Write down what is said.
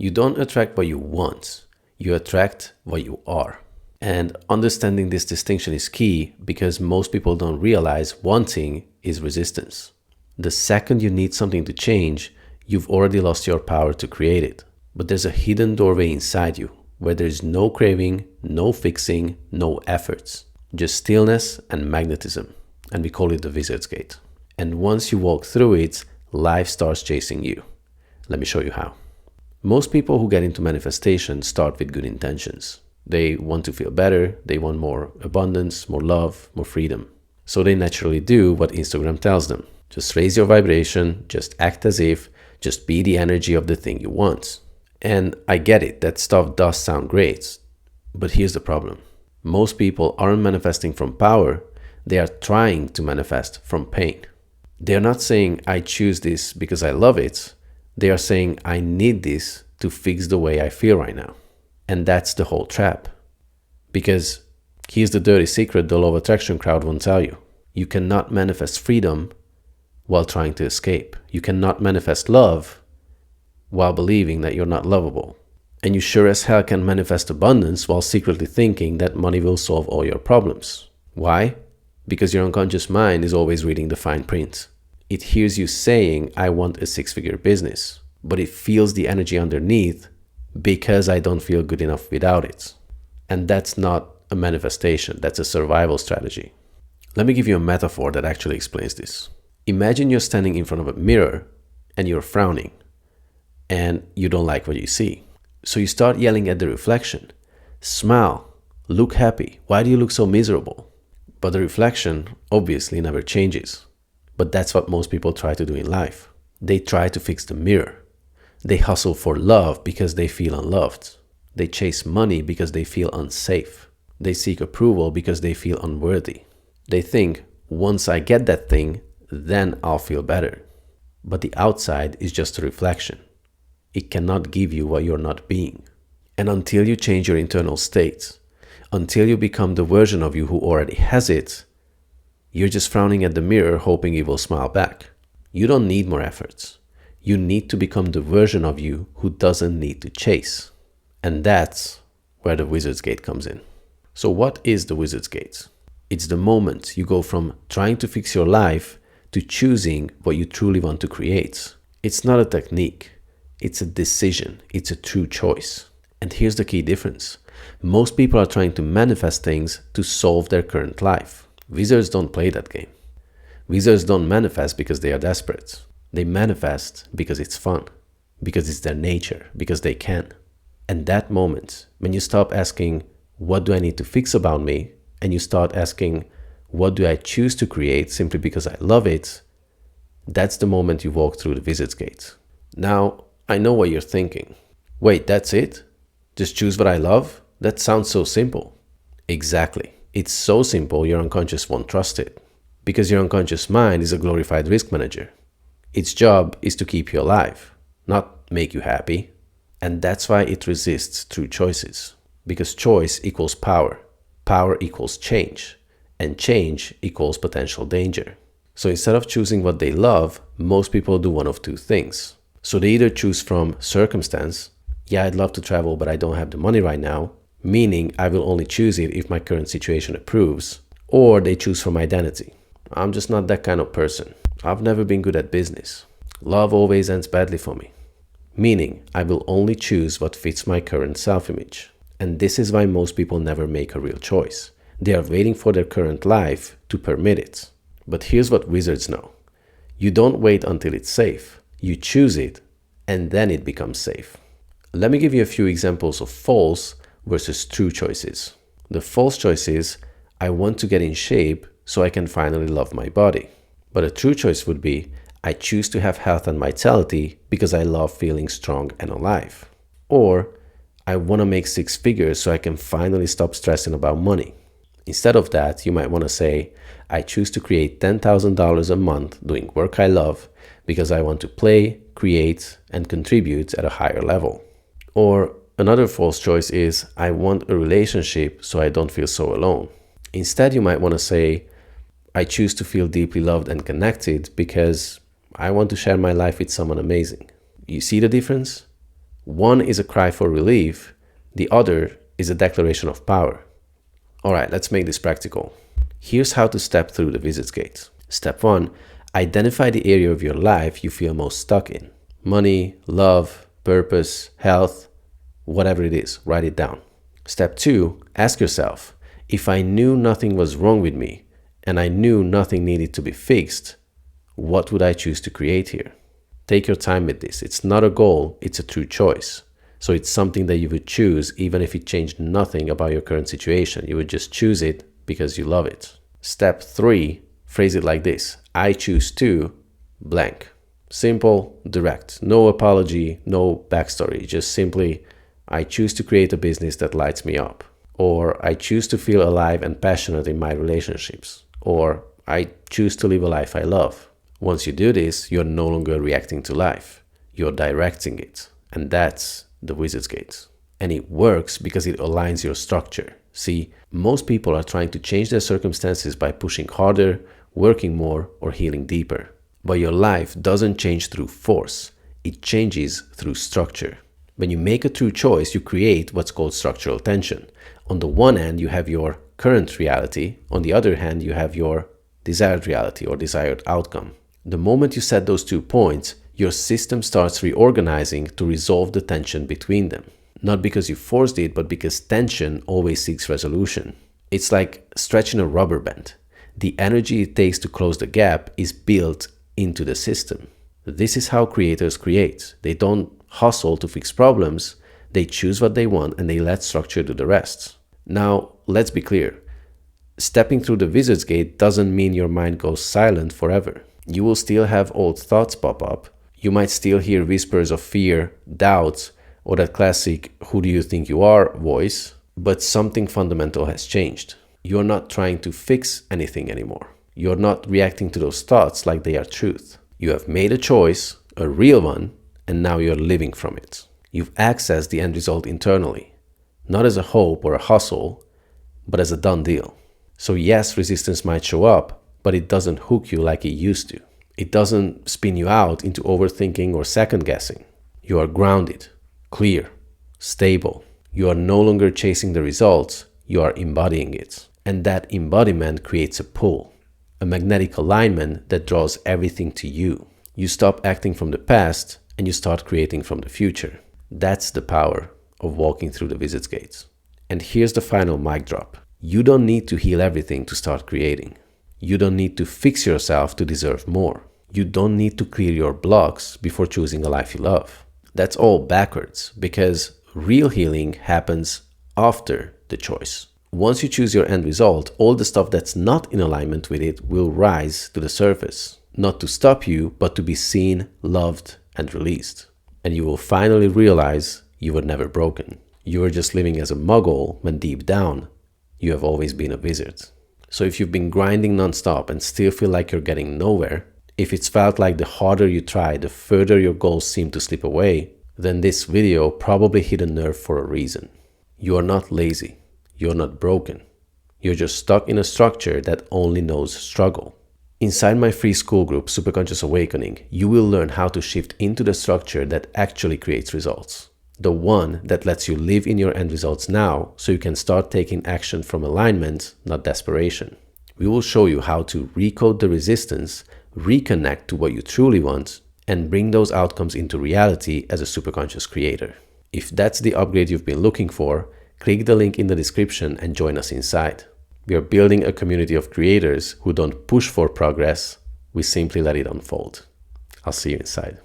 You don't attract what you want, you attract what you are. And understanding this distinction is key because most people don't realize wanting is resistance. The second you need something to change, you've already lost your power to create it. But there's a hidden doorway inside you where there is no craving, no fixing, no efforts, just stillness and magnetism. And we call it the Wizard's Gate. And once you walk through it, life starts chasing you. Let me show you how. Most people who get into manifestation start with good intentions. They want to feel better, they want more abundance, more love, more freedom. So they naturally do what Instagram tells them. Just raise your vibration, just act as if, just be the energy of the thing you want. And I get it, that stuff does sound great. But here's the problem. Most people aren't manifesting from power, they are trying to manifest from pain. They're not saying, I choose this because I love it. They are saying, I need this to fix the way I feel right now. And that's the whole trap. Because here's the dirty secret the law of attraction crowd won't tell you. You cannot manifest freedom while trying to escape. You cannot manifest love while believing that you're not lovable. And you sure as hell can manifest abundance while secretly thinking that money will solve all your problems. Why? Because your unconscious mind is always reading the fine print. It hears you saying, I want a six-figure business, but it feels the energy underneath because I don't feel good enough without it. And that's not a manifestation, that's a survival strategy. Let me give you a metaphor that actually explains this. Imagine you're standing in front of a mirror and you're frowning and you don't like what you see. So you start yelling at the reflection, smile, look happy, why do you look so miserable? But the reflection obviously never changes. But that's what most people try to do in life. They try to fix the mirror. They hustle for love because they feel unloved. They chase money because they feel unsafe. They seek approval because they feel unworthy. They think, once I get that thing, then I'll feel better. But the outside is just a reflection. It cannot give you what you're not being. And until you change your internal state, until you become the version of you who already has it, you're just frowning at the mirror hoping it will smile back. You don't need more efforts. You need to become the version of you who doesn't need to chase. And that's where the Wizard's Gate comes in. So what is the Wizard's Gate? It's the moment you go from trying to fix your life to choosing what you truly want to create. It's not a technique. It's a decision. It's a true choice. And here's the key difference. Most people are trying to manifest things to solve their current life. Wizards don't play that game. Wizards don't manifest because they are desperate. They manifest because it's fun, because it's their nature, because they can. And that moment, when you stop asking, what do I need to fix about me? And you start asking, what do I choose to create simply because I love it? That's the moment you walk through the Wizard's Gate. Now, I know what you're thinking. Wait, that's it? Just choose what I love? That sounds so simple. Exactly. It's so simple your unconscious won't trust it. Because your unconscious mind is a glorified risk manager. Its job is to keep you alive, not make you happy. And that's why it resists true choices. Because choice equals power. Power equals change. And change equals potential danger. So instead of choosing what they love, most people do one of two things. So they either choose from circumstance, yeah, I'd love to travel, but I don't have the money right now, meaning I will only choose it if my current situation approves, or they choose from identity. I'm just not that kind of person. I've never been good at business. Love always ends badly for me. Meaning, I will only choose what fits my current self-image. And this is why most people never make a real choice. They are waiting for their current life to permit it. But here's what wizards know. You don't wait until it's safe. You choose it, and then it becomes safe. Let me give you a few examples of false versus true choices. The false choice is, I want to get in shape so I can finally love my body. But a true choice would be, I choose to have health and vitality because I love feeling strong and alive. Or, I want to make six figures so I can finally stop stressing about money. Instead of that, you might want to say, I choose to create $10,000 a month doing work I love because I want to play, create, and contribute at a higher level. Or another false choice is, I want a relationship so I don't feel so alone. Instead, you might want to say, I choose to feel deeply loved and connected because I want to share my life with someone amazing. You see the difference? One is a cry for relief, the other is a declaration of power. All right, let's make this practical. Here's how to step through the Wizard's Gate. Step 1, identify the area of your life you feel most stuck in. Money, love, purpose, health, whatever it is, write it down. Step 2, ask yourself, if I knew nothing was wrong with me and I knew nothing needed to be fixed, what would I choose to create here? Take your time with this. It's not a goal, it's a true choice. So it's something that you would choose even if it changed nothing about your current situation. You would just choose it because you love it. Step 3, phrase it like this. I choose to blank. Simple, direct. No apology, no backstory. Just simply, I choose to create a business that lights me up. Or I choose to feel alive and passionate in my relationships. Or I choose to live a life I love. Once you do this, you're no longer reacting to life. You're directing it. And that's the Wizard's Gate. And it works because it aligns your structure. See, most people are trying to change their circumstances by pushing harder, working more, or healing deeper. But your life doesn't change through force. It changes through structure. When you make a true choice, you create what's called structural tension. On the one hand, you have your current reality. On the other hand, you have your desired reality or desired outcome. The moment you set those 2 points, your system starts reorganizing to resolve the tension between them. Not because you forced it, but because tension always seeks resolution. It's like stretching a rubber band. The energy it takes to close the gap is built into the system. This is how creators create. They don't hustle to fix problems. They choose what they want and they let structure do the rest. Now, let's be clear. Stepping through the Wizard's Gate doesn't mean your mind goes silent forever. You will still have old thoughts pop up. You might still hear whispers of fear, doubts, or that classic "who do you think you are" voice, but something fundamental has changed. You're not trying to fix anything anymore. You're not reacting to those thoughts like they are truth. You have made a choice, a real one, and now you're living from it. You've accessed the end result internally, not as a hope or a hustle, but as a done deal. So yes, resistance might show up, but it doesn't hook you like it used to. It doesn't spin you out into overthinking or second guessing. You are grounded, clear, stable. You are no longer chasing the results, you are embodying it. And that embodiment creates a pull, a magnetic alignment that draws everything to you. You stop acting from the past and you start creating from the future. That's the power of walking through the Wizard's Gates. And here's the final mic drop. You don't need to heal everything to start creating. You don't need to fix yourself to deserve more. You don't need to clear your blocks before choosing a life you love. That's all backwards because real healing happens after the choice. Once you choose your end result, all the stuff that's not in alignment with it will rise to the surface. Not to stop you, but to be seen, loved, and released. And you will finally realize you were never broken. You were just living as a muggle when deep down, you have always been a wizard. So if you've been grinding nonstop and still feel like you're getting nowhere, if it's felt like the harder you try, the further your goals seem to slip away, then this video probably hit a nerve for a reason. You are not lazy. You're not broken. You're just stuck in a structure that only knows struggle. Inside my free Skool group, Superconscious Awakening, you will learn how to shift into the structure that actually creates results. The one that lets you live in your end results now so you can start taking action from alignment, not desperation. We will show you how to recode the resistance, reconnect to what you truly want, and bring those outcomes into reality as a superconscious creator. If that's the upgrade you've been looking for, click the link in the description and join us inside. We are building a community of creators who don't push for progress, we simply let it unfold. I'll see you inside.